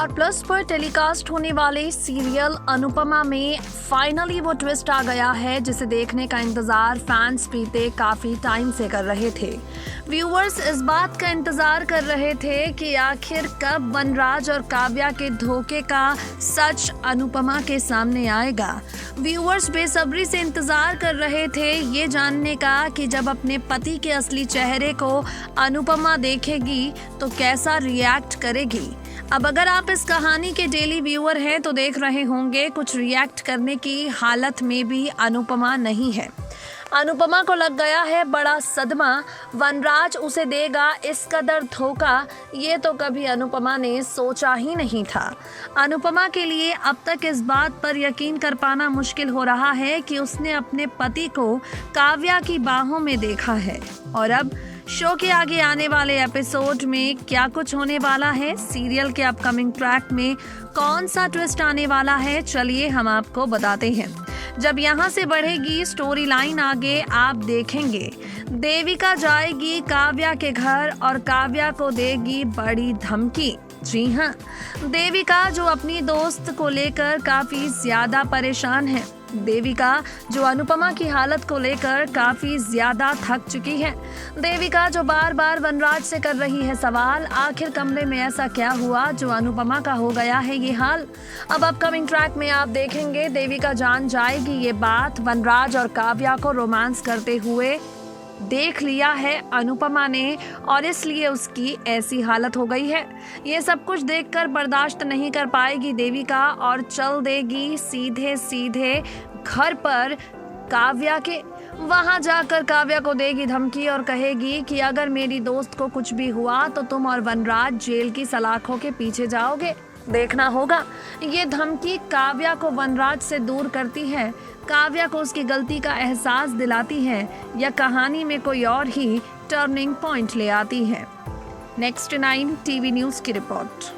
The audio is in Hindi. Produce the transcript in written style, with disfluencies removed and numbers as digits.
स्टार प्लस पर टेलीकास्ट होने वाले सीरियल अनुपमा में फाइनली वो ट्विस्ट आ गया है जिसे देखने का इंतजार फैंस बीते काफी टाइम से कर रहे थे। व्यूअर्स इस बात का इंतजार कर रहे थे कि आखिर कब वनराज और काव्या के धोखे का सच अनुपमा के सामने आएगा। व्यूअर्स बेसब्री से इंतजार कर रहे थे ये जानने का कि जब अपने पति के असली चेहरे को अनुपमा देखेगी तो कैसा रिएक्ट करेगी। अब अगर आप इस कहानी के डेली व्यूअर हैं तो देख रहे होंगे कुछ रिएक्ट करने की हालत में भी अनुपमा नहीं है। अनुपमा को लग गया है बड़ा सदमा, वनराज उसे देगा इस कदर धोखा, ये तो कभी अनुपमा ने सोचा ही नहीं था। अनुपमा के लिए अब तक इस बात पर यकीन कर पाना मुश्किल हो रहा है कि उसने अपने पति को काव्या की बाहों में देखा है। और अब शो के आगे आने वाले एपिसोड में क्या कुछ होने वाला है, सीरियल के अपकमिंग ट्रैक में कौन सा ट्विस्ट आने वाला है, चलिए हम आपको बताते हैं। जब यहाँ से बढ़ेगी स्टोरी लाइन आगे आप देखेंगे देविका जाएगी काव्या के घर और काव्या को देगी बड़ी धमकी। जी हाँ, देविका जो अपनी दोस्त को लेकर काफी ज्यादा परेशान है। देविका जो अनुपमा की हालत को लेकर काफी ज्यादा थक चुकी है। देविका जो बार बार वनराज से कर रही है सवाल, आखिर कमरे में ऐसा क्या हुआ जो अनुपमा का हो गया है ये हाल। अब अपकमिंग ट्रैक में आप देखेंगे देविका जान जाएगी ये बात, वनराज और काव्या को रोमांस करते हुए देख लिया है अनुपमा ने और इसलिए उसकी ऐसी हालत हो गई है। ये सब कुछ देखकर बर्दाश्त नहीं कर पाएगी देविका और चल देगी सीधे सीधे घर पर काव्या के। वहां जाकर काव्या को देगी धमकी और कहेगी कि अगर मेरी दोस्त को कुछ भी हुआ तो तुम और वनराज जेल की सलाखों के पीछे जाओगे। देखना होगा ये धमकी काव्या को वनराज से दूर करती है, काव्या को उसकी गलती का एहसास दिलाती है या कहानी में कोई और ही टर्निंग पॉइंट ले आती है। नेक्स्ट 9 टीवी न्यूज़ की रिपोर्ट।